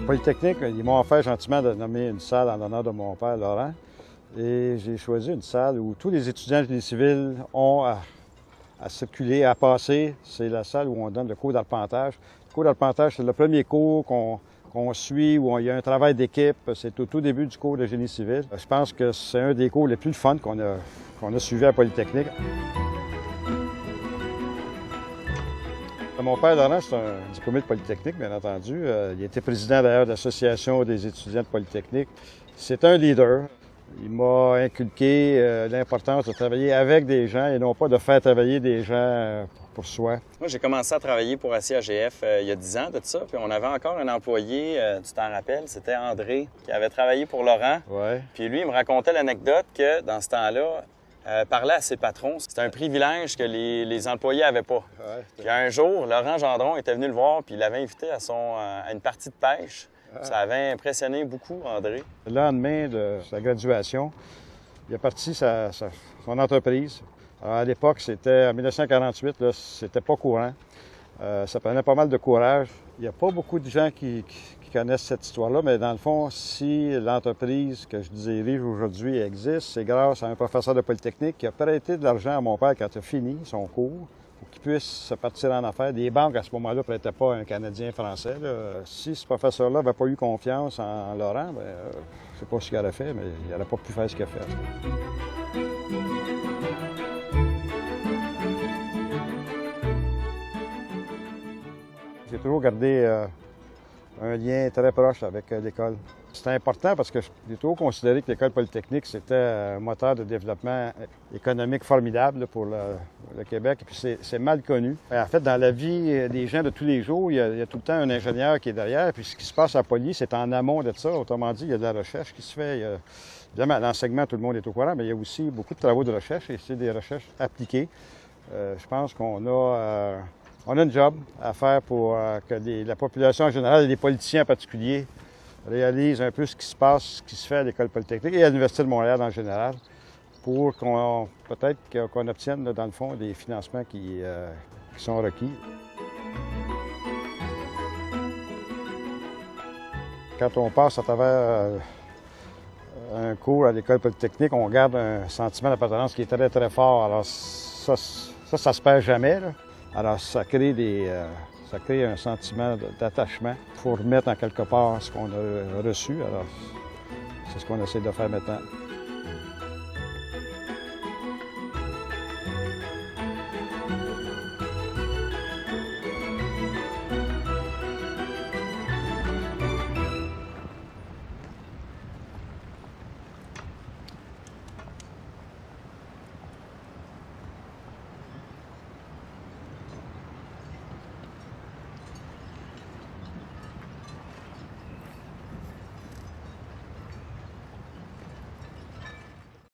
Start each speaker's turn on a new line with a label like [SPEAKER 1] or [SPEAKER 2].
[SPEAKER 1] Polytechnique, ils m'ont offert gentiment de nommer une salle en l'honneur de mon père, Laurent. Et j'ai choisi une salle où tous les étudiants de génie civil ont à circuler, à passer. C'est la salle où on donne le cours d'arpentage. Le cours d'arpentage, c'est le premier cours qu'on suit, où il y a un travail d'équipe. C'est au tout début du cours de génie civil. Je pense que c'est un des cours les plus fun qu'on a suivi à Polytechnique. Mon père, Laurent, c'est un diplômé de Polytechnique, bien entendu. Il était président d'ailleurs de l'Association des étudiants de Polytechnique. C'est un leader. Il m'a inculqué l'importance de travailler avec des gens et non pas de faire travailler des gens pour soi.
[SPEAKER 2] Moi, j'ai commencé à travailler pour ACAGF il y a 10 ans de ça, puis on avait encore un employé, tu t'en rappelles, c'était André, qui avait travaillé pour Laurent.
[SPEAKER 1] Ouais.
[SPEAKER 2] Puis lui, il me racontait l'anecdote que dans ce temps-là, parler à ses patrons, c'était un privilège que les employés n'avaient pas.
[SPEAKER 1] Ouais.
[SPEAKER 2] Puis un jour, Laurent Gendron était venu le voir, puis il l'avait invité à une partie de pêche. Ça avait impressionné beaucoup André.
[SPEAKER 1] Le lendemain de sa graduation, il a parti son entreprise. Alors, à l'époque, c'était en 1948, là, c'était pas courant. Ça prenait pas mal de courage. Il n'y a pas beaucoup de gens qui connaissent cette histoire-là, mais dans le fond, si l'entreprise que je dirige aujourd'hui existe, c'est grâce à un professeur de Polytechnique qui a prêté de l'argent à mon père quand il a fini son cours pour qu'il puisse se partir en affaires. Les banques, à ce moment-là, ne prêtaient pas à un Canadien français. Là. Si ce professeur-là n'avait pas eu confiance en Laurent, bien, je ne sais pas ce qu'il aurait fait, mais il n'aurait pas pu faire ce qu'il a fait. J'ai toujours gardé un lien très proche avec l'école. C'est important parce que j'ai toujours considéré que l'école polytechnique, c'était un moteur de développement économique formidable pour le Québec. Et puis c'est mal connu. En fait, dans la vie des gens de tous les jours, il y a tout le temps un ingénieur qui est derrière. Puis ce qui se passe à Poly, c'est en amont de ça. Autrement dit, il y a de la recherche qui se fait. Évidemment, l'enseignement, tout le monde est au courant, mais il y a aussi beaucoup de travaux de recherche et c'est des recherches appliquées. Je pense qu'on a... On a un job à faire pour que la population en général et les politiciens en particulier réalisent un peu ce qui se passe, ce qui se fait à l'École polytechnique et à l'Université de Montréal en général, pour peut-être qu'on obtienne, dans le fond, des financements qui sont requis. Quand on passe à travers un cours à l'École polytechnique, on garde un sentiment d'appartenance qui est très, très fort. Alors ça se perd jamais, là. Alors, ça crée un sentiment d'attachement. Il faut remettre en quelque part ce qu'on a reçu. Alors, c'est ce qu'on essaie de faire maintenant.